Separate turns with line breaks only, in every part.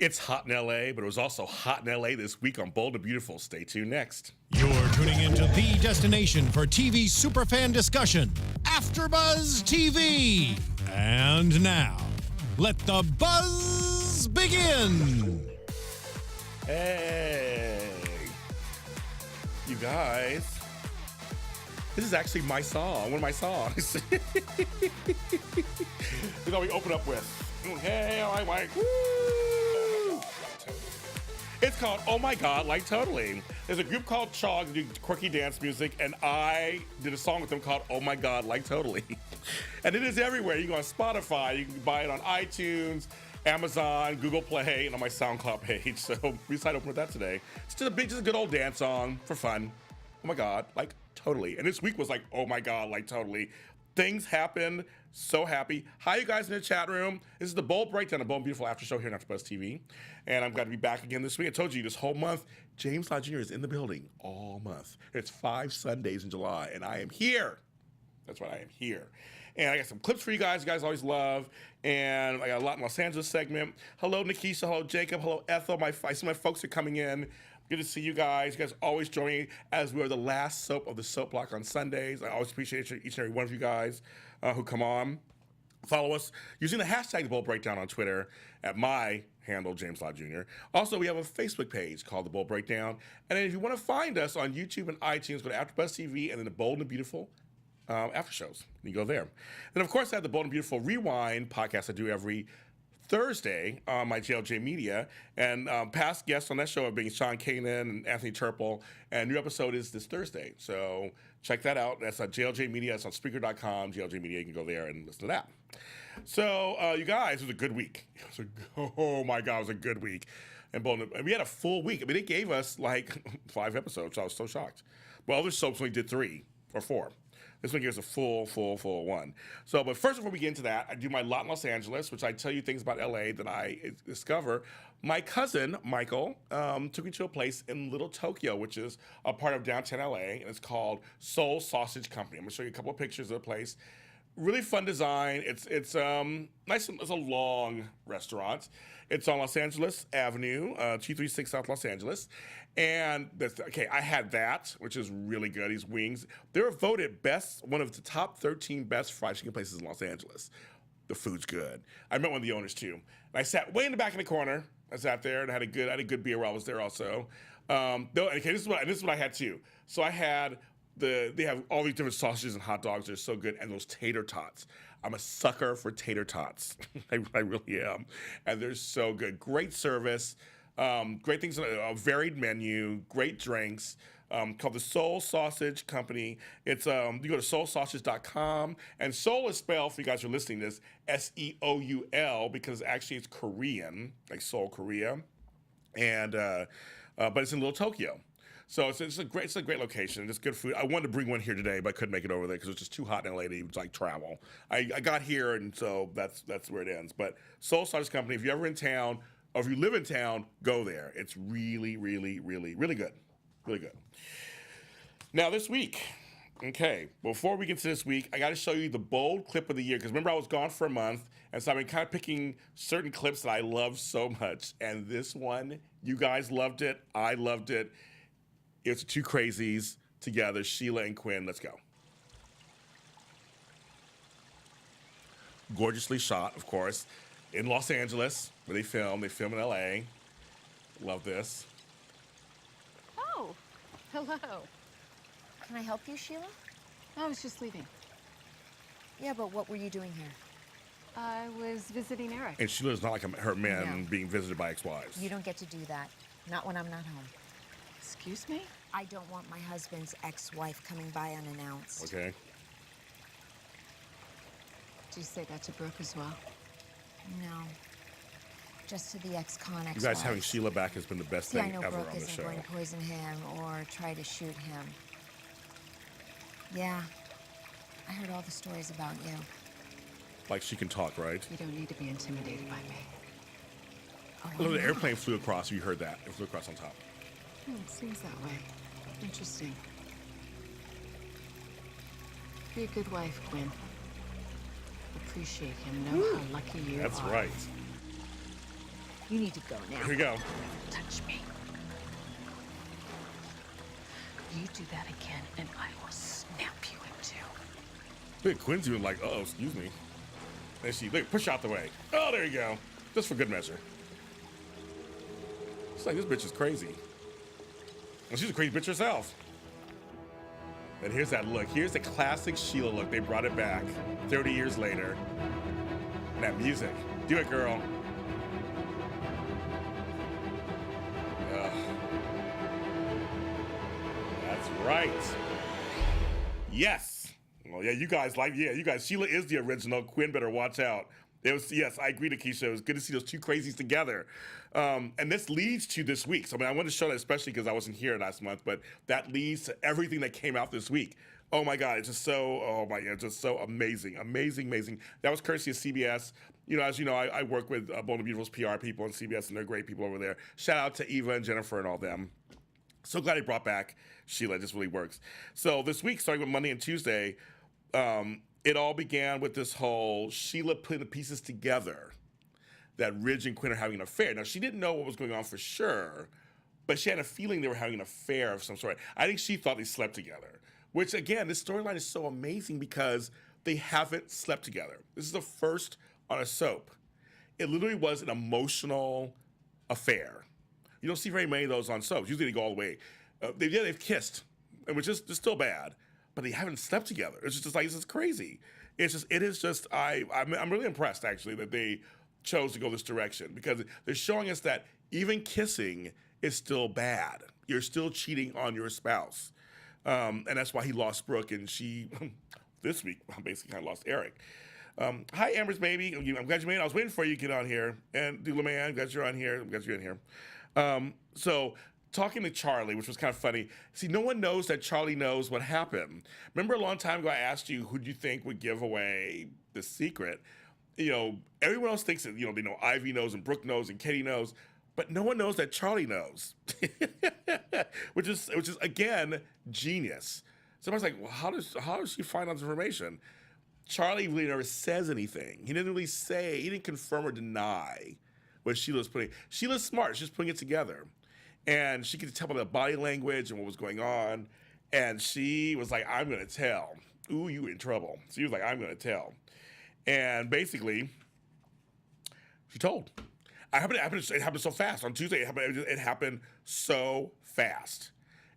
It's hot in LA, but it was also hot in LA this week on Bold and Beautiful. Stay tuned next.
You're tuning into the destination for TV superfan discussion, AFTERBUZZ TV. And now, let the buzz begin.
Hey, you guys. This is actually my song, one of my songs. This is what we open up with. Hey, I like, woo! It's called Oh My God, Like Totally. There's a group called Chog that do quirky dance music, and I did a song with them called Oh My God, Like Totally. And it is everywhere. You go on Spotify, you can buy it on iTunes, Amazon, Google Play, and on my SoundCloud page. So we decided to open with that today. It's just a good old dance song for fun. Oh my God, like totally. And this week was like, oh my God, like totally. Things happen. So happy. Hi, you guys in the chat room. This is the Bold Breakdown, a Bold and Beautiful after show here on AfterBuzz TV. And I'm glad to be back again this week. I told you this whole month, James Lott Jr. is in the building all month. It's 5 Sundays in July, and I am here. That's right, I am here. And I got some clips for you guys always love. And I got a lot in Los Angeles segment. Hello, Nikisha. Hello, Jacob. Hello, Ethel. I see my folks are coming in. Good to see you guys. You guys always join me as we are the last soap of the soap block on Sundays. I always appreciate each and every one of you guys who come on. Follow us using the hashtag The Bold Breakdown on Twitter at my handle, James Lott Jr. Also, we have a Facebook page called The Bold Breakdown. And then if you want to find us on YouTube and iTunes, go to AfterBuzz TV and then The Bold and Beautiful after shows. You go there. And of course, I have the Bold and Beautiful Rewind podcast I do every Thursday on my JLJ Media, and past guests on that show have been Sean Kanan and Anthony Turple, and a new episode is this Thursday, so check that out. That's on JLJ Media. It's on Spreaker.com, JLJ Media. You can go there and listen to that. So, you guys, it was a good week. Oh my God, it was a good week. And we had a full week. I mean, they gave us like 5 episodes, so I was so shocked. Well, other soaps only did 3 or 4. This one gives a full one. So, but first, before we get into that, I do my lot in Los Angeles, which I tell you things about LA that I discover. My cousin, Michael, took me to a place in Little Tokyo, which is a part of downtown LA, and it's called Soul Sausage Company. I'm gonna show you a couple of pictures of the place. Really fun design. It's nice. It's a long restaurant. It's on Los Angeles Avenue, 236 South Los Angeles. And I had that, which is really good. These wings. They were voted one of the top 13 best fried chicken places in Los Angeles. The food's good. I met one of the owners too. And I sat way in the back in the corner. I sat there and I had a good beer while I was there also. This is what I had too. So I had they have all these different sausages and hot dogs. They're so good. And those tater tots. I'm a sucker for tater tots. I really am. And they're so good. Great service. Great things, a varied menu, great drinks, called the Soul Sausage Company. It's you go to soulsausage.com, and Soul is spelled, for you guys who are listening to this, S-E-O-U-L, because actually it's Korean, like Seoul, Korea, and but it's in Little Tokyo. So it's a great location. It's good food. I wanted to bring one here today, but I couldn't make it over there because it was just too hot in LA to even like travel. I got here, and so that's where it ends. But Soul Sausage Company, if you're ever in town, or if you live in town, go there. It's really, really, really, really good. Really good. Now, this week, before we get to this week, I got to show you the bold clip of the year. Because remember, I was gone for a month, and so I've been kind of picking certain clips that I love so much. And this one, you guys loved it. I loved it. It's 2 crazies together, Sheila and Quinn. Let's go. Gorgeously shot, of course, in Los Angeles, where they film. They film in LA. Love this.
Oh, hello.
Can I help you, Sheila?
I was just leaving.
Yeah, but what were you doing here?
I was visiting Eric.
And Sheila's not like her men being visited by ex-wives.
You don't get to do that. Not when I'm not home.
Excuse me?
I don't want my husband's ex-wife coming by unannounced.
Okay.
Did you say that to Brooke as well?
No. Just to the ex-con ex-wife.
You guys having Sheila back has been the best thing
I know
ever
Brooke
on the
isn't
show.
going to poison him or try to shoot him. Yeah. I heard all the stories about you.
Like she can talk, right?
You don't need to be intimidated by me.
Oh,
Look, the airplane flew across. You heard that. It flew across on top.
It seems that way. Interesting. Be a good wife, Quinn. Appreciate him. Know how lucky you are.
That's right.
You need to go now.
Here we go.
Touch me. You do that again, and I will snap you in two.
Look at Quinn's even like, oh, excuse me. And she, look, push out the way. Oh, there you go. Just for good measure. It's like, this bitch is crazy. And she's a crazy bitch herself. And here's that look. Here's the classic Sheila look. They brought it back 30 years later. And that music. Do it, girl. Ugh. That's right. Yes. Well, yeah, you guys, Sheila is the original. Quinn better watch out. It was, yes, I agree, Keisha. It was good to see those two crazies together. And this leads to this week. So, I mean, I wanted to show that especially because I wasn't here last month, but that leads to everything that came out this week. Oh my God, it's just so, oh my God, just so amazing, amazing, amazing. That was courtesy of CBS. You know, as you know, I work with Bold and Beautiful's PR people on CBS, and they're great people over there. Shout out to Eva and Jennifer and all them. So glad he brought back Sheila. It just really works. So this week, starting with Monday and Tuesday, it all began with this whole Sheila putting the pieces together that Ridge and Quinn are having an affair. Now, she didn't know what was going on for sure, but she had a feeling they were having an affair of some sort. I think she thought they slept together, which, again, this storyline is so amazing because they haven't slept together. This is the first on a soap. It literally was an emotional affair. You don't see very many of those on soaps. Usually they go all the way. They've kissed, which is still bad, but they haven't slept together. It's just like, this is crazy. I'm really impressed, actually, that they chose to go this direction because they're showing us that even kissing is still bad. You're still cheating on your spouse. And that's why he lost Brooke, and she, this week, basically kind of lost Eric. Hi, Amber's baby. I'm glad you made it. I was waiting for you to get on here. And Dula Man, I'm glad you're on here. I'm glad you're in here. So talking to Charlie, which was kind of funny. See, no one knows that Charlie knows what happened. Remember a long time ago I asked you who do you think would give away the secret? You know, everyone else thinks that, you know, they know Ivy knows and Brooke knows and Katie knows, but no one knows that Charlie knows, which is again genius. Somebody's like, well, how does she find out this information? Charlie really never says anything. He didn't really say, he didn't confirm or deny what Sheila's putting. Sheila's smart. She's putting it together, and she could tell by the body language and what was going on. And she was like, "I'm gonna tell." Ooh, you in trouble. So she was like, "I'm gonna tell," and basically, she told. It happened so fast. On Tuesday, it happened so fast.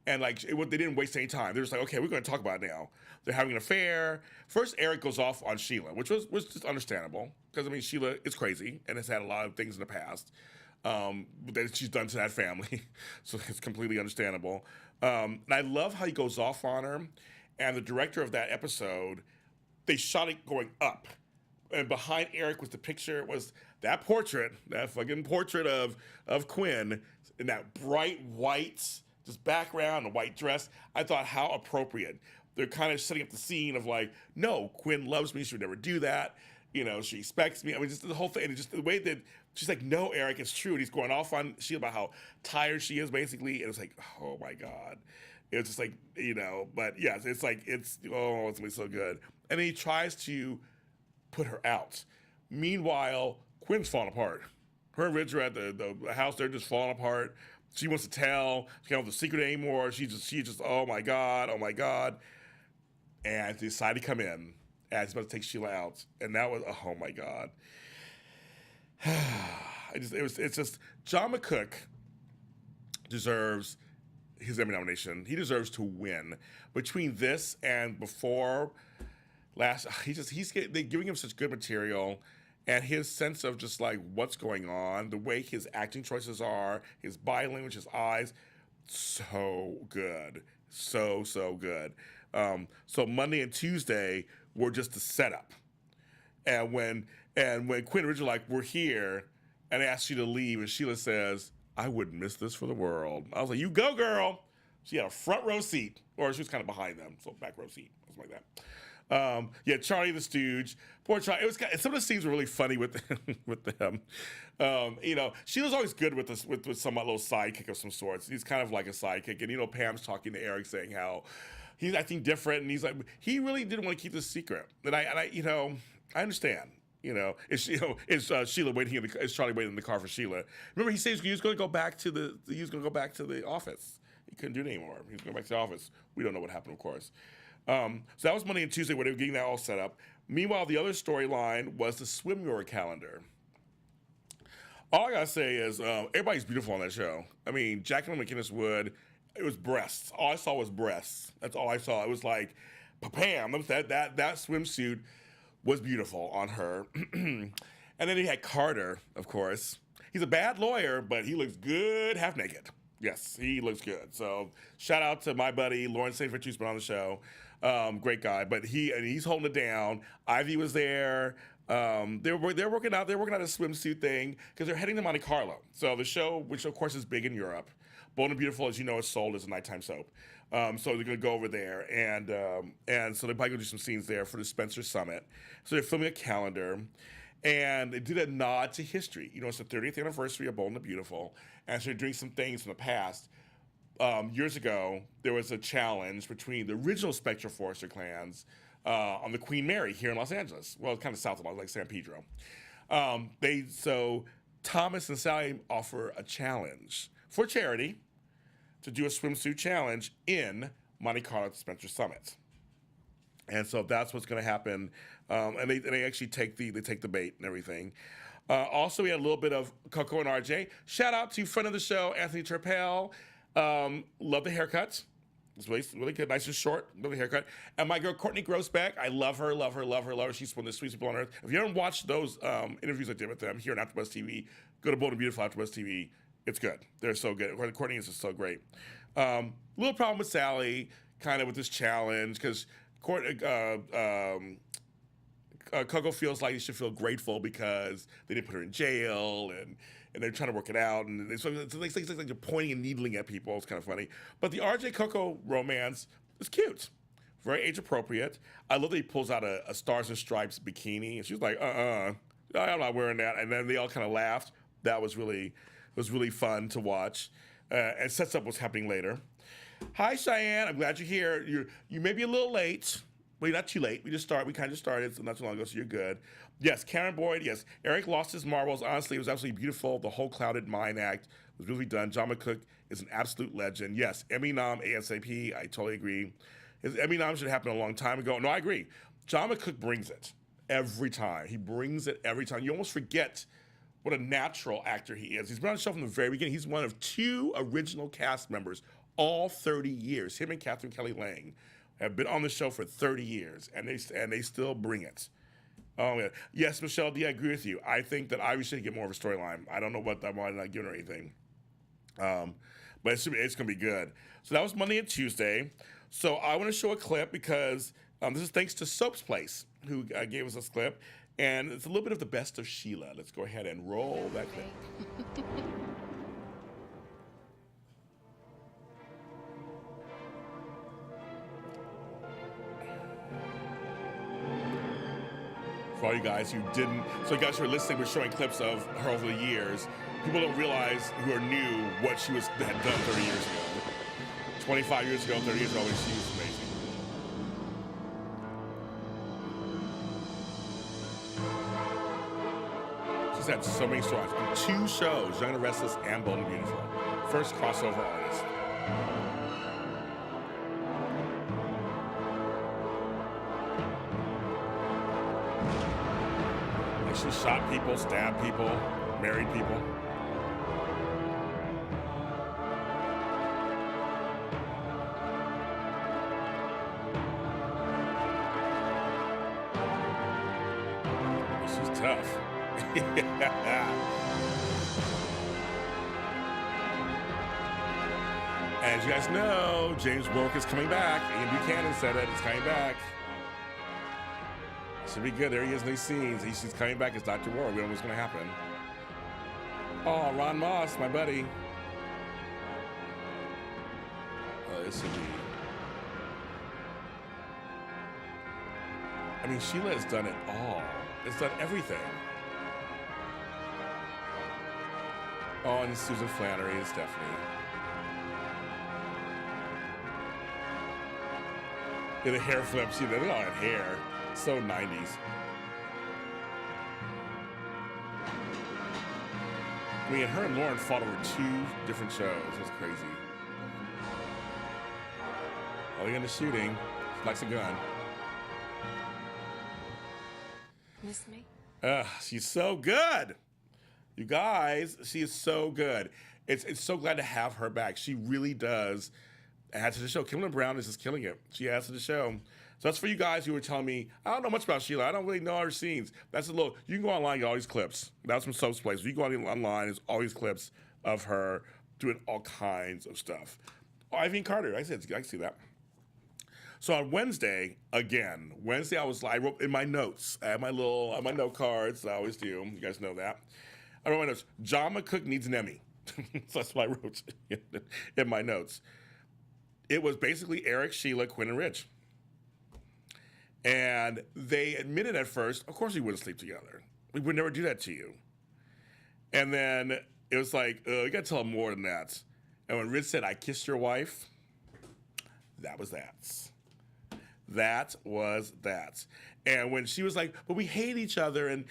And like, they didn't waste any time. They're just like, okay, we're going to talk about it now. They're having an affair. First, Eric goes off on Sheila, which was just understandable. Because, I mean, Sheila is crazy and has had a lot of things in the past that she's done to that family. So it's completely understandable. And I love how he goes off on her. And the director of that episode, they shot it going up. And behind Eric was the picture, was that portrait, that fucking portrait of Quinn in that bright white just background, a white dress. I thought, how appropriate. They're kind of setting up the scene of like, no, Quinn loves me. She would never do that. You know, she expects me. I mean, just the whole thing. And just the way that she's like, no, Eric, it's true. And he's going off on Sheila about how tired she is, basically. And it's like, oh my God. It's just like, you know, but yeah, it's going to be so good. And then he tries to put her out. Meanwhile, Quinn's falling apart. Her and Ridge are at the house. They're just falling apart. She wants to tell. She can't have the secret anymore. She just, oh my God. And they decide to come in as he's about to take Sheila out. And that was, oh my God. It's just, John McCook deserves his Emmy nomination. He deserves to win. Between this and before last, they're giving him such good material. And his sense of just like what's going on, the way his acting choices are, his body language, his eyes, so good. So good. So Monday and Tuesday were just the setup. And when Quinn and Richard are like, we're here, and they ask you to leave, and Sheila says, I wouldn't miss this for the world. I was like, you go, girl. She had a front row seat, or she was kind of behind them, so back row seat, something like that. Yeah, Charlie the Stooge. Poor Charlie. Some of the scenes were really funny with them. You know, she was always good with some little sidekick of some sorts. He's kind of like a sidekick, and you know, Pam's talking to Eric saying how he's acting different, and he's like, he really didn't want to keep this secret. And I you know, I understand. You know, is Sheila waiting in the? Is Charlie waiting in the car for Sheila? Remember, he says he was going to go back to the office. He couldn't do it anymore. He was going back to the office. We don't know what happened, of course. So that was Monday and Tuesday where they were getting that all set up. Meanwhile, the other storyline was the swimwear calendar. All I gotta say is everybody's beautiful on that show. I mean, Jacqueline McInnes Wood, it was breasts. All I saw was breasts. That's all I saw. It was like, bam! That swimsuit was beautiful on her. And then he had Carter, of course. He's a bad lawyer, but he looks good half naked. Yes, he looks good. So shout out to my buddy Lawrence St. Vincent's been on the show. Great guy, but he's holding it down. Ivy was there. They're working out a swimsuit thing because they're heading to Monte Carlo. So the show, which of course is big in Europe, Bold and Beautiful, as you know, is sold as a nighttime soap. So they're gonna go over there, and so they're probably gonna do some scenes there for the Spencer Summit. So they're filming a calendar, and they did a nod to history. You know, it's the 30th anniversary of Bold and Beautiful, and so they're doing some things from the past. Years ago, there was a challenge between the original Spectre Forrester clans on the Queen Mary here in Los Angeles. Well, kind of south of like San Pedro. So Thomas and Sally offer a challenge for charity to do a swimsuit challenge in Monte Carlo at the Spencer Summit. And so that's what's going to happen. And they actually take the bait and everything. Also, we had a little bit of Coco and RJ. Shout out to friend of the show, Anthony Turpel. Love the haircut. It's really good, nice and short. Love the haircut. And my girl Courtney Grossbeck, I love her. She's one of the sweetest people on earth. If you haven't watched those interviews I did with them here on AfterBuzz TV, go to Bold and Beautiful AfterBuzz TV. It's good. They're so good. Courtney is just so great. Little problem with Sally, kind of with this challenge, because Coco feels like she should feel grateful because they didn't put her in jail, and they're trying to work it out, and it's like you're pointing and needling at people. It's kind of funny. But the RJ Coco romance is cute, very age appropriate. I love that he pulls out a Stars and Stripes bikini, and she's like, I'm not wearing that. And then they all kind of laughed. That was really fun to watch, and sets up what's happening later. Hi, Cheyenne. I'm glad you're here. You may be a little late. Well, you're not too late. We kind of started not too long ago, so you're good. Yes, Karen Boyd, yes. Eric lost his marbles. Honestly, it was absolutely beautiful. The whole Clouded Mind act was really done. John McCook is an absolute legend. Yes, Emmy nom ASAP. I totally agree. His Emmy nom should happen a long time ago. No, I agree. John McCook brings it every time. He brings it every time. You almost forget what a natural actor he is. He's been on the show from the very beginning. He's one of 2 original cast members all 30 years. Him and Catherine Kelly Lang have been on the show for 30 years, and they still bring it. Oh, yeah. Yes, Michelle D, I agree with you. I think that Ivy should get more of a storyline. I don't know why I'm not giving her anything. But it's going to be good. So that was Monday and Tuesday. So I want to show a clip because this is thanks to Soap's Place, who gave us this clip. And it's a little bit of the best of Sheila. Let's go ahead and roll that clip. For all you guys who didn't, so you guys who are listening, we're showing clips of her over the years. People don't realize, who are new, what she had done 30 years ago. 25 years ago, 30 years ago, she was amazing. She's had so many stories. 2 shows, Young and the Restless and Bold and Beautiful. First crossover artist. She shot people, stabbed people, married people. She's tough. As you guys know, James Warwick is coming back. Ian Buchanan said it. It's coming back. Should be good. There he is in these scenes. He's coming back as Dr. Warwick. We don't know what's going to happen. Oh, Ron Moss, my buddy. Oh, this should be... I mean, Sheila has done it all. It's done everything. Oh, and Susan Flannery and Stephanie. Yeah, the hair flips. See, they all had hair. So 90s. I mean, her and Lauren fought over 2 different shows. That's crazy. Oh, you're in the shooting. She likes a gun.
Miss me?
She's so good. You guys, she is so good. It's so glad to have her back. She really does add to the show. Kimberly Brown is just killing it. She adds to the show. So that's for you guys who were telling me, I don't know much about Sheila. I don't really know her scenes. That's a little, you can go online and get all these clips. That's from Soap's Place. You can go online, there's all these clips of her doing all kinds of stuff. Oh, Ivy Carter, I can see that. So on Wednesday, again, I wrote in my notes, I have my note cards, I always do, you guys know that. I wrote my notes, John McCook needs an Emmy. So that's what I wrote in my notes. It was basically Eric, Sheila, Quinn, and Ridge. And they admitted at first, of course we wouldn't sleep together. We would never do that to you. And then it was like, you gotta tell them more than that. And when Ridge said, I kissed your wife, that was that. That was that. And when she was like, but we hate each other, and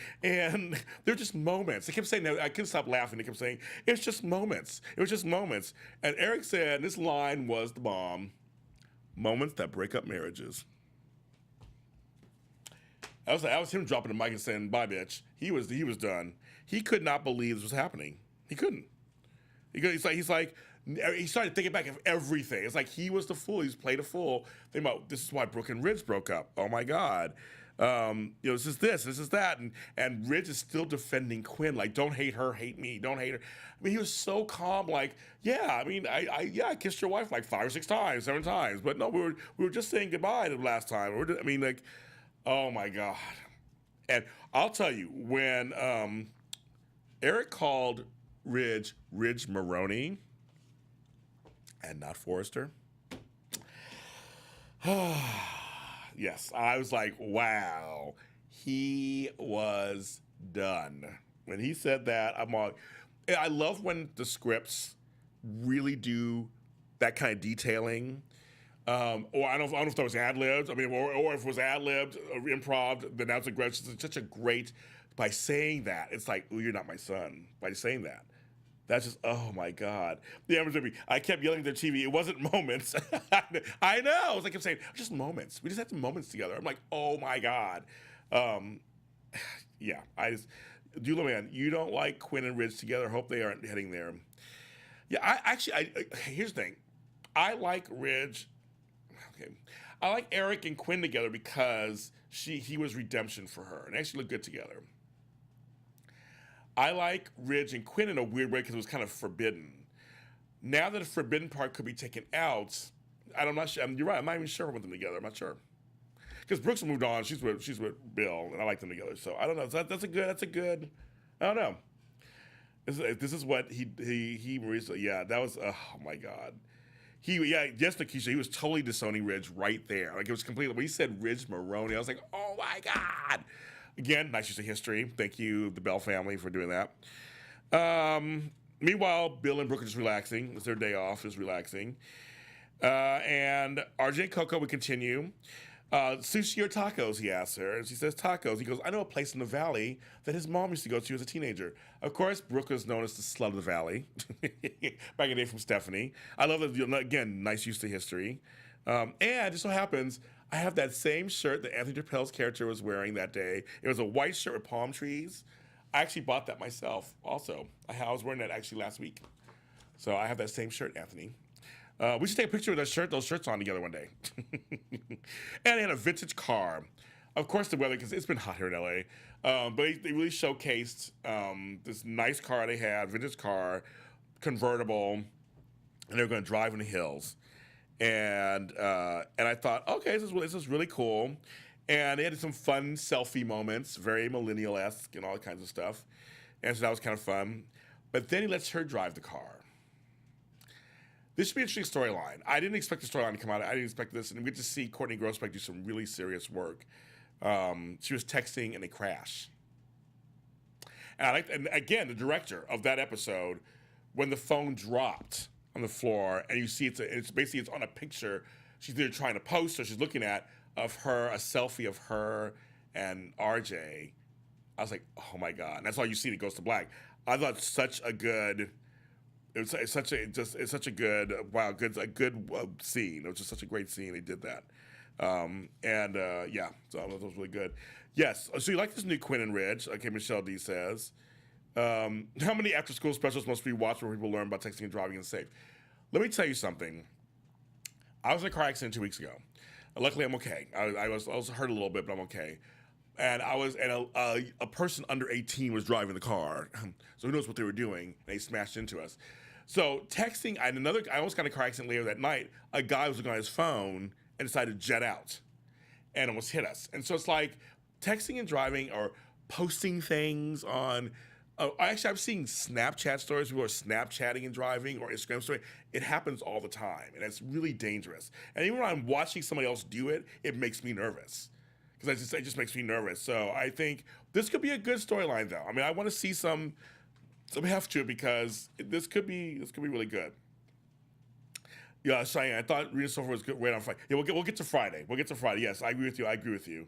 they're just moments. They kept saying that. I couldn't stop laughing. They kept saying, it's just moments. It was just moments. And Eric said, this line was the bomb, moments that break up marriages. That was him dropping the mic and saying, bye, bitch. He was done. He could not believe this was happening. He couldn't. He's like, he started thinking back of everything. It's like he was the fool. He's played a fool. Think about, this is why Brooke and Ridge broke up. Oh my God. This is that. And Ridge is still defending Quinn. Like, don't hate her, hate me. Don't hate her. I mean, he was so calm. Like, yeah, I mean, I kissed your wife like 5 or 6 times, 7 times. But no, we were just saying goodbye the last time. I mean, like, oh my God. And I'll tell you, when Eric called Ridge Maroney and not Forrester, yes, I was like, wow, he was done. When he said that, I'm like, I love when the scripts really do that kind of detailing. Or I don't know if that was ad-libbed. I mean, or if it was ad-libbed or improv, then that's it's such a great, by saying that, it's like, oh, you're not my son. By saying that. That's just, oh my God. I kept yelling at their TV. It wasn't moments. I know. It's like I'm saying, just moments. We just had some moments together. I'm like, oh my God. Yeah, Dula Man, you don't like Quinn and Ridge together. Hope they aren't heading there. Yeah, here's the thing. I like Ridge. Okay. I like Eric and Quinn together because he was redemption for her and they actually look good together. I like Ridge and Quinn in a weird way because it was kind of forbidden. Now that the forbidden part could be taken out, I'm not sure. You're right. I'm not even sure I want them together. I'm not sure. Because Brooks moved on. She's with Bill, and I like them together. So I don't know. That's a good. I don't know. This is what he recently. Yeah, that was. Oh my God. Yes, Nikisha, he was totally disowning Ridge right there. Like, it was completely, when he said Ridge Maroney, I was like, oh my God. Again, nice use of history. Thank you, the Bell family, for doing that. Meanwhile, Bill and Brooke are just relaxing. It's their day off, just relaxing. And RJ and Coco would continue. Sushi or tacos, he asks her. And she says tacos. He goes, I know a place in the valley that his mom used to go to as a teenager. Of course, Brooke is known as the slut of the valley. Back in the day from Stephanie. I love that, again, nice use to history. And it just so happens, I have that same shirt that Anthony Chappelle's character was wearing that day. It was a white shirt with palm trees. I actually bought that myself also. I was wearing that actually last week. So I have that same shirt, Anthony. We should take a picture of those shirts on together one day. And they had a vintage car. Of course, the weather, because it's been hot here in LA. But they really showcased this nice car they had, vintage car, convertible, and they were going to drive in the hills. And I thought, okay, this is really cool. And they had some fun selfie moments, very millennial-esque and all kinds of stuff. And so that was kind of fun. But then he lets her drive the car. This should be an interesting storyline. I didn't expect the storyline to come out. I didn't expect this. And we get to see Courtney Grosbeck do some really serious work. She was texting in a crash. And again, the director of that episode, when the phone dropped on the floor, and you see it's basically on a picture she's either trying to post or she's looking at of her, a selfie of her and RJ. I was like, oh my God. And that's all you see, and it goes to black. I thought such a good. It's such a good a good scene. It was just such a great scene. They did that, yeah, so that was really good. Yes, so you like this new Quinn and Ridge? Okay, Michelle D says, how many after school specials must we watch where people learn about texting and driving and safe? Let me tell you something. I was in a car accident 2 weeks ago. Luckily, I'm okay. I was hurt a little bit, but I'm okay. And a person under 18 was driving the car, so who knows what they were doing? And they smashed into us. So texting, I almost got in a car accident later that night. A guy was looking on his phone and decided to jet out, and almost hit us. And so it's like texting and driving or posting things on. Actually, I've seen Snapchat stories. People are Snapchatting and driving, or Instagram story. It happens all the time, and it's really dangerous. And even when I'm watching somebody else do it, it makes me nervous. Because it just makes me nervous. So I think this could be a good storyline, though. I mean, I want to see some heft to it because this could be really good. Yeah, Cheyenne, I thought Rita Sofer was good right on Friday. Yeah, we'll get to Friday. We'll get to Friday. Yes, I agree with you.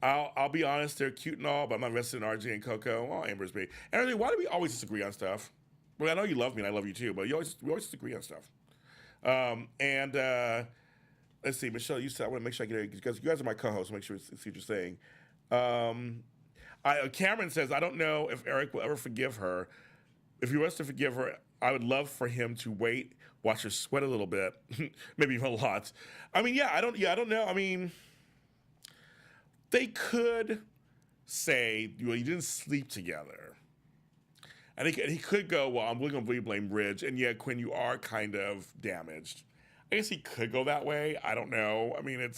I'll be honest, they're cute and all, but I'm not invested in RJ and Coco. Oh, Amber's baby. And RJ, why do we always disagree on stuff? Well, I know you love me and I love you too, but we always disagree on stuff. Let's see, Michelle, you said, I want to make sure I get it, because you guys are my co-hosts, make sure I see what you're saying. Cameron says, I don't know if Eric will ever forgive her. If he was to forgive her, I would love for him to wait, watch her sweat a little bit, maybe even a lot. I mean, I don't know. I mean, they could say, well, you didn't sleep together. And he could go, well, I'm really going to blame Ridge. And yeah, Quinn, you are kind of damaged. I guess he could go that way. I don't know. I mean,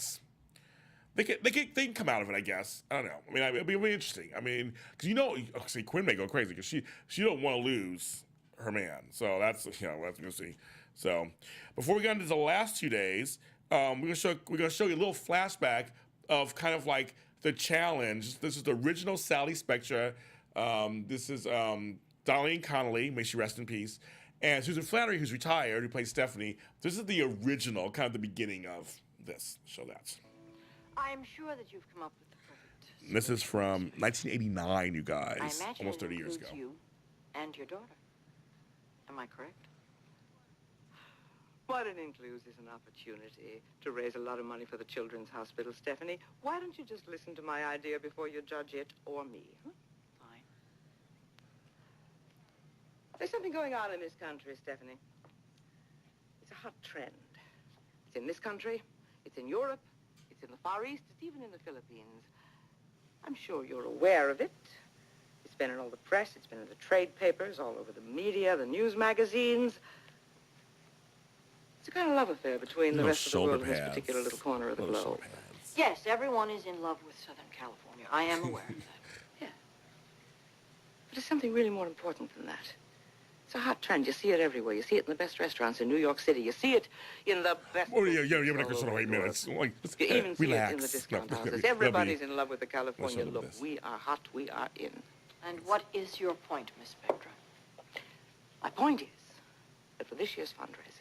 they can come out of it, I guess. I don't know. I mean, it'll be really interesting. I mean, because see, Quinn may go crazy because she don't want to lose her man. So that's we'll have to see. So before we get into the last 2 days, we're gonna show you a little flashback of kind of like the challenge. This is the original Sally Spectra. This is Darlene Connolly, may she rest in peace. And Susan Flannery, who's retired, who plays Stephanie. This is the original, kind of the beginning of this. So that's.
I'm sure that you've come up with the perfect.
This is from 1989, you guys.
I imagine
almost 30 years ago.
You and your daughter. Am I correct? What it includes is an opportunity to raise a lot of money for the Children's Hospital, Stephanie. Why don't you just listen to my idea before you judge it or me? Huh?
Fine.
There's something going on in this country, Stephanie. It's a hot trend. It's in this country, it's in Europe, it's in the Far East, it's even in the Philippines. I'm sure you're aware of it. It's been in all the press, it's been in the trade papers, all over the media, the news magazines. It's a kind of love affair between the rest of the world and this particular little corner of the globe.
Yes, everyone is in love with Southern California. I am aware of that.
Yeah. But it's something really more important than that. It's a hot trend. You see it everywhere. You see it in the best restaurants in New York City. You see it in the best...
Oh, yeah, but I can 8 minutes. Like,
you even see
relax.
it in the discount houses. Everybody's in love with the California look. We are hot. We are in.
And what is your point, Miss Spectra?
My point is that for this year's fundraiser,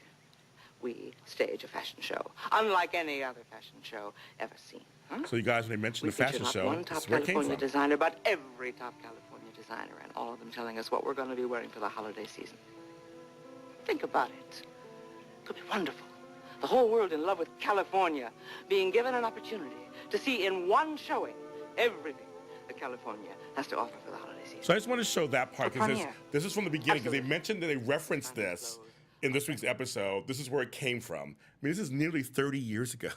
we stage a fashion show, unlike any other fashion show ever seen. Huh?
So you guys, when they mentioned the fashion show,
one top California designer, but every top California designer, and all of them telling us what we're going to be wearing for the holiday season. Think about it. It could be wonderful. The whole world in love with California, being given an opportunity to see in one showing everything that California has to offer for the holiday season.
So I just want to show that part, because this is from the beginning, because they mentioned that they referenced this in this week's episode. This is where it came from. I mean, this is nearly 30 years ago.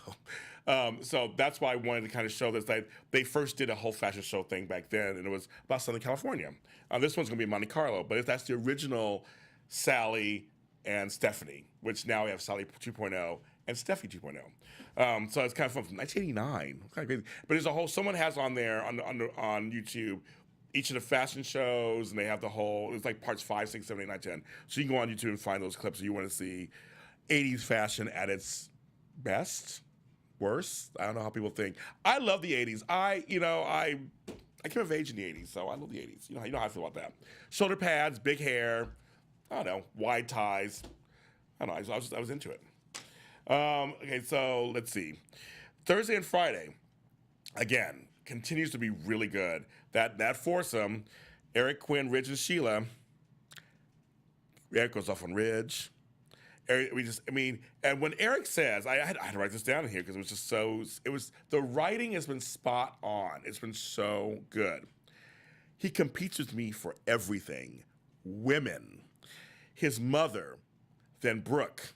So that's why I wanted to kind of show this. That they first did a whole fashion show thing back then, and it was about Southern California. This one's going to be Monte Carlo, but that's the original Sally and Stephanie, which now we have Sally 2.0 and Steffi 2.0. So it's kind of fun from 1989. It's kind of crazy. But there's a whole, someone has on there on YouTube each of the fashion shows, and they have the whole, it's like parts 5, 6, 7, 8, 9, 10. So you can go on YouTube and find those clips if you want to see 80s fashion at its best, worst. I don't know how people think. I love the 80s. I came of age in the 80s, so I love the 80s. You know how I feel about that. Shoulder pads, big hair, I don't know, wide ties. I don't know, I was into it. Okay, so let's see. Thursday and Friday, again, continues to be really good. That foursome, Eric, Quinn, Ridge, and Sheila, Eric goes off on Ridge. And when Eric says, I had to write this down in here because it was just the writing has been spot on. It's been so good. He competes with me for everything. Women, his mother, then Brooke.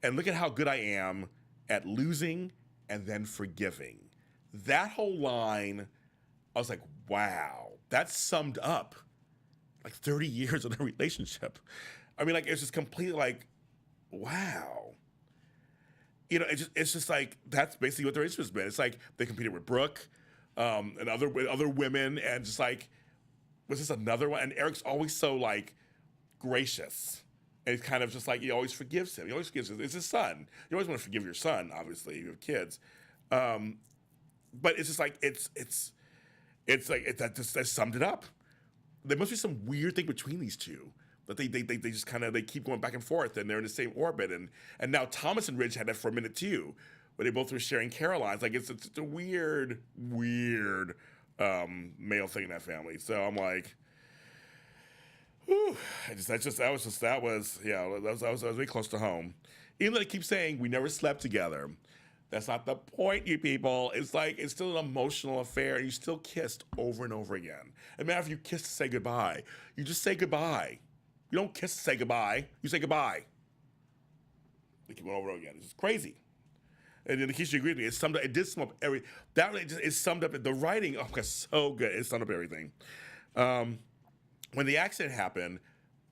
And look at how good I am at losing and then forgiving. That whole line, I was like, wow, that summed up like 30 years of a relationship. I mean, like, it's just completely like, wow. You know, it's just like, that's basically what their interest has been. It's like they competed with Brooke and other women, and just like, was this another one? And Eric's always so like gracious. And it's kind of just like, he always forgives him. He always forgives him. It's his son. You always want to forgive your son, obviously, you have kids. But it's just like, it's like, that summed it up. There must be some weird thing between these two. But they just kind of, they keep going back and forth, and they're in the same orbit. And now Thomas and Ridge had that for a minute too, where they both were sharing Caroline's. Like, it's a weird male thing in that family. So I'm like, whew, that was really close to home. Even though they keep saying we never slept together, that's not the point, you people. It's like, it's still an emotional affair, and you still kissed over and over again. And matter if you kiss to say goodbye, you just say goodbye. You don't kiss to say goodbye. You say goodbye. They keep going over and over again. It's just crazy. And in case you agree with me, it did sum up everything. That really it summed up the writing. Oh, it's so good. It summed up everything. When the accident happened,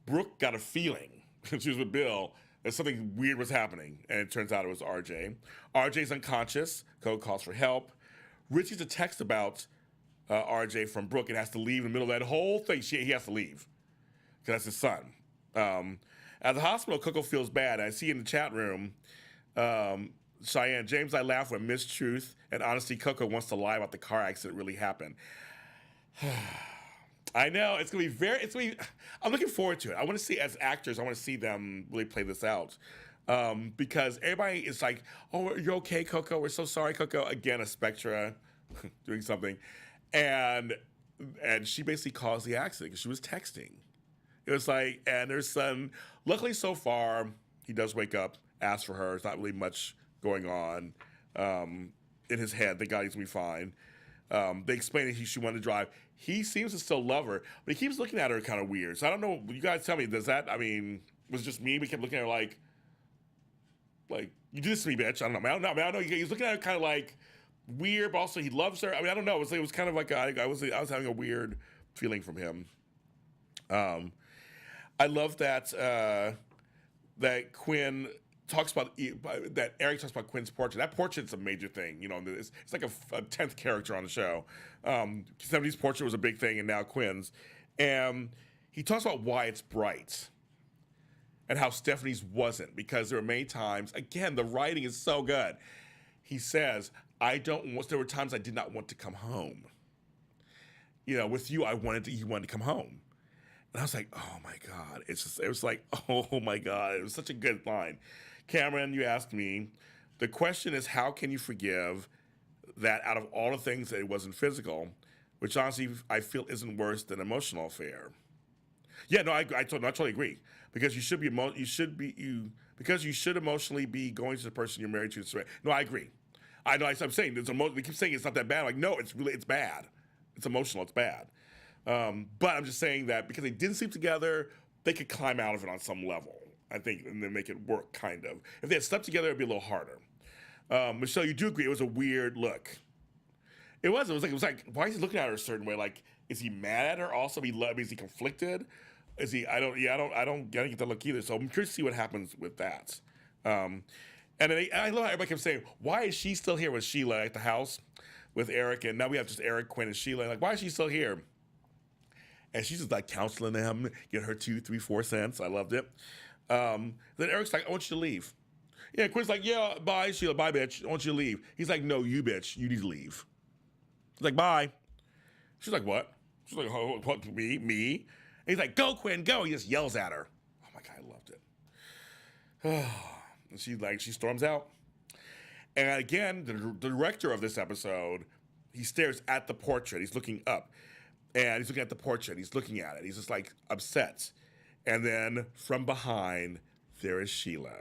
Brooke got a feeling. She was with Bill that something weird was happening, and it turns out it was RJ. RJ's unconscious. Code calls for help. Rich gets a text about RJ from Brooke and has to leave in the middle of that whole thing. He has to leave because that's his son. At the hospital, Coco feels bad. I see in the chat room, Cheyenne, James, I laugh when mistruth and honesty. Coco wants to lie about the car accident really happened. I know, it's gonna be I'm looking forward to it. I want to see, as actors, I want to see them really play this out. Because everybody is like, oh, you're okay, Coco? We're so sorry, Coco. Again, a Spectra doing something. And she basically caused the accident because she was texting. It was like, and her son, luckily so far, he does wake up, ask for her. There's not really much going on in his head. Thank God he's gonna be fine. They explain that she wanted to drive. He seems to still love her, but he keeps looking at her kind of weird. So I don't know. You guys tell me, was it just me? We kept looking at her like, you did this to me, bitch. I don't know. I don't know. He's looking at her kind of like weird, but also he loves her. I mean, I don't know. It was kind of like I was having a weird feeling from him. I love that Quinn talks about, that Eric talks about Quinn's portrait. That portrait's a major thing. You know, it's like a 10th character on the show. 70's portrait was a big thing, and now Quinn's. And he talks about why it's bright and how Stephanie's wasn't, because there were many times, again, the writing is so good. He says, there were times I did not want to come home. You know, with you, you wanted to come home. And I was like, oh my God. It was like, oh my God. It was such a good line. Cameron, you asked me, the question is, how can you forgive that out of all the things that it wasn't physical, which honestly I feel isn't worse than an emotional affair? Yeah, no, I totally agree. Because you should emotionally be going to the person you're married to. No, I agree. I know. I'm saying we keep saying it's not that bad. Like, no, it's bad. It's emotional. It's bad. But I'm just saying that because they didn't sleep together, they could climb out of it on some level, I think, and then make it work, kind of. If they had slept together, it'd be a little harder. Michelle, you do agree it was a weird look. It was like, why is he looking at her a certain way? Like, is he mad at her? Also, is he conflicted? Is he? I don't get that look either. So I'm curious to see what happens with that. And then I love how everybody kept saying, why is she still here with Sheila at the house with Eric? And now we have just Eric, Quinn, and Sheila. Like, why is she still here? And she's just like counseling them, getting her 2, 3, 4 cents. I loved it. Then Eric's like, I want you to leave. Yeah, Quinn's like, yeah, bye, Sheila, bye, bitch. I want you to leave. He's like, no, you, bitch, you need to leave. He's like, bye. She's like, what? She's like, oh, what, me? And he's like, go, Quinn, go. He just yells at her. Oh my God, I loved it. And she storms out. And again, the director of this episode, he stares at the portrait. He's looking up. And he's looking at the portrait. He's looking at it. He's just like upset. And then from behind, there is Sheila.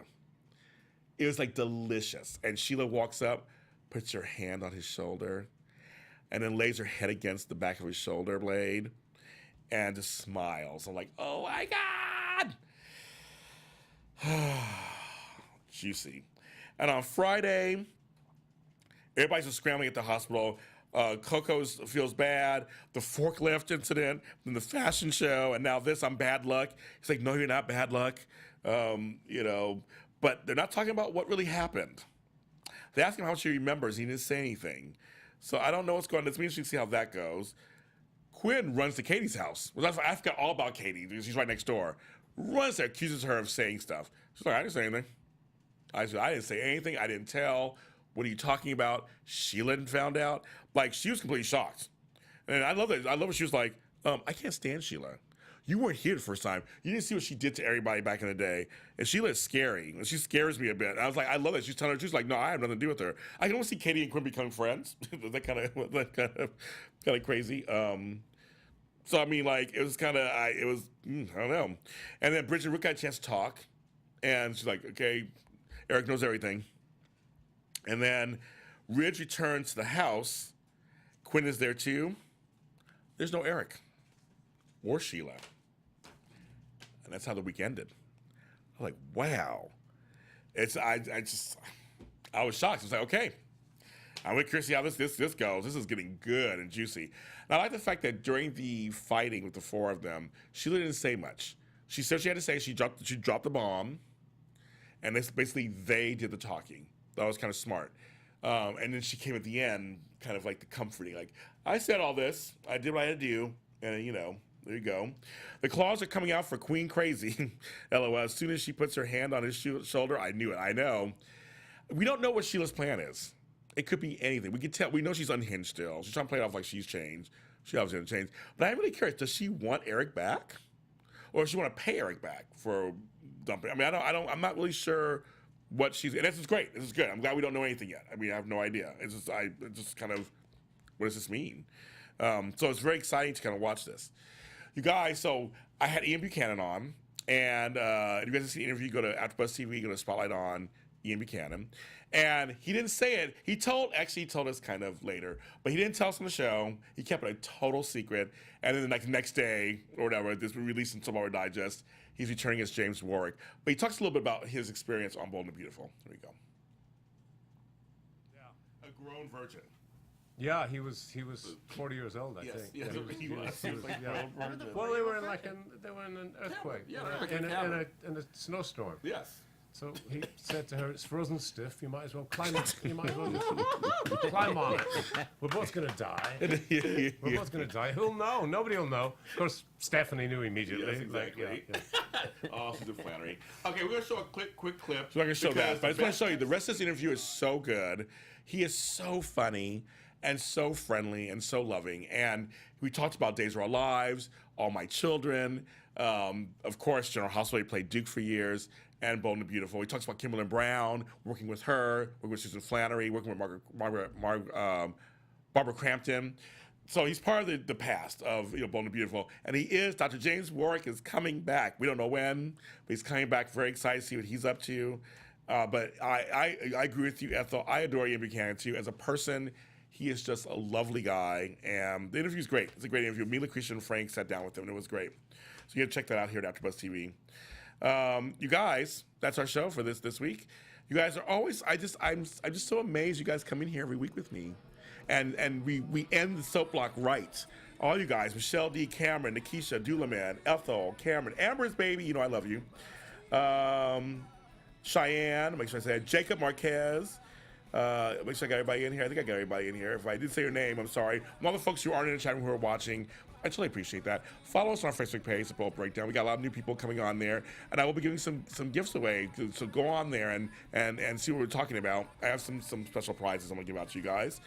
It was like delicious. And Sheila walks up, puts her hand on his shoulder, and then lays her head against the back of his shoulder blade and just smiles. I'm like, oh my God. Juicy. And on Friday, everybody's just scrambling at the hospital. Coco feels bad, the forklift incident, then the fashion show, and now this, I'm bad luck. He's like, no, you're not bad luck. You know, but they're not talking about what really happened. They ask him how much he remembers. He didn't say anything. So I don't know what's going on. It's interesting to see how that goes. Quinn runs to Katie's house. Well, I forgot all about Katie. She's right next door. Runs there, accuses her of saying stuff. She's like, I didn't say anything. I didn't say anything. I didn't tell. What are you talking about? Sheila found out. Like, she was completely shocked. And I love that. I love what she was like, I can't stand Sheila. You weren't here the first time. You didn't see what she did to everybody back in the day. And Sheila is scary. And she scares me a bit. And I was like, I love that. She's telling her, she's like, no, I have nothing to do with her. I can almost see Katie and Quinn becoming friends. that kind of crazy. So I mean, like, it was kind of, I don't know. And then Bridget Rook got a chance to talk. And she's like, okay, Eric knows everything. And then Ridge returns to the house. Quinn is there too. There's no Eric or Sheila. And that's how the week ended. I was like, wow. I was shocked. I was like, okay. I'm with Chrissy how this goes. This is getting good and juicy. And I like the fact that during the fighting with the four of them, Sheila didn't say much. She said she had to say she dropped the bomb. And this basically they did the talking. That was kind of smart. And then she came at the end, kind of like the comforting, like, I said all this, I did what I had to do, and you know, there you go. The claws are coming out for Queen Crazy. LOL. As soon as she puts her hand on his shoulder, I knew it. I know. We don't know what Sheila's plan is. It could be anything. We can tell. We know she's unhinged still. She's trying to play it off like she's changed. She obviously hasn't changed. But I'm really curious. Does she want Eric back, or does she want to pay Eric back for dumping? I mean, I'm not really sure what she's. And this is great. This is good. I'm glad we don't know anything yet. I mean, I have no idea. It's just kind of, what does this mean? So it's very exciting to kind of watch this. You guys, so I had Ian Buchanan on, and if you guys have seen the interview, go to AfterBuzz TV, go to Spotlight on Ian Buchanan. And he didn't say it. He told us kind of later, but he didn't tell us on the show. He kept it a total secret. And then like the next day or whatever, this was released in Some Our Digest. He's returning as James Warwick. But he talks a little bit about his experience on Bold and Beautiful. There we go. Yeah, a grown virgin.
Yeah, he was 40 years old, I think.
Yes, he was like a grown virgin.
Well, they were in an earthquake, in a snowstorm.
Yes.
So he said to her, "It's frozen stiff. You might as well climb. You might as well climb on it. We're both gonna die. We're both gonna die. Who'll know? Nobody will know." Of course, Stephanie knew immediately.
Yes, exactly.
Like, yeah.
Oh, she's a flattery. Okay, we're gonna show a quick clip. So I'm gonna show that, but I just want to show you the rest of this interview is so good. He is so funny and so friendly and so loving. And we talked about Days of Our Lives, All My Children. Of course, General Hospital, he played Duke for years. And Bold and Beautiful. He talks about Kimberly Brown, working with her, working with Susan Flannery, working with Barbara Crampton. So he's part of the past of Bold and Beautiful. And he is, Dr. James Warwick is coming back. We don't know when, but he's coming back. Very excited to see what he's up to. But I agree with you, Ethel. I adore Ian Buchanan too. As a person, he is just a lovely guy. And the interview's great. It's a great interview. Me, Lucretia, and Frank sat down with him, and it was great. So you gotta check that out here at AfterBuzz TV. You guys, that's our show for this week. You guys are always, I'm just so amazed you guys come in here every week with me. And we end the soap block right. All you guys, Michelle D, Cameron, Nikisha, Dulaman, Ethel, Cameron, Amber's baby, I love you. Cheyenne, make sure I say that. Jacob Marquez. Make sure I got everybody in here. I think I got everybody in here. If I did say your name, I'm sorry. And all the folks who aren't in the chat room who are watching, I totally appreciate that. Follow us on our Facebook page, The Bold Breakdown. We got a lot of new people coming on there, and I will be giving some gifts away. So go on there and see what we're talking about. I have some special prizes I'm gonna give out to you guys.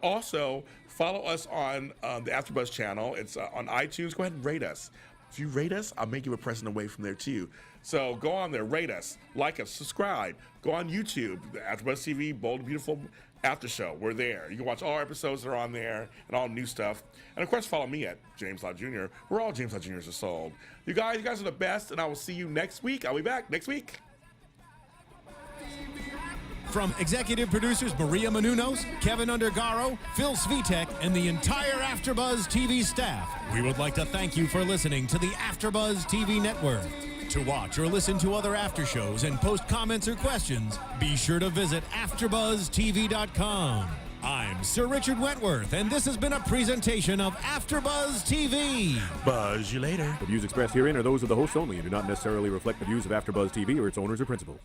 Also, follow us on the AfterBuzz channel. It's on iTunes. Go ahead and rate us. If you rate us, I'll make you a present away from there too. So go on there, rate us, like us, subscribe. Go on YouTube, the AfterBuzz TV, Bold and Beautiful, after show. We're there. You can watch all episodes that are on there and all new stuff. And of course, follow me at James Lott Jr. We're all James Lott Jr.'s are sold. You guys are the best, and I will see you next week. I'll be back next week.
From executive producers Maria Menounos, Kevin Undergaro, Phil Svitek, and the entire AfterBuzz TV staff, we would like to thank you for listening to the AfterBuzz TV network. To watch or listen to other after shows and post comments or questions, be sure to visit AfterBuzzTV.com. I'm Sir Richard Wentworth, and this has been a presentation of AfterBuzz TV.
Buzz you later.
The views expressed herein are those of the hosts only and do not necessarily reflect the views of AfterBuzz TV or its owners or principals.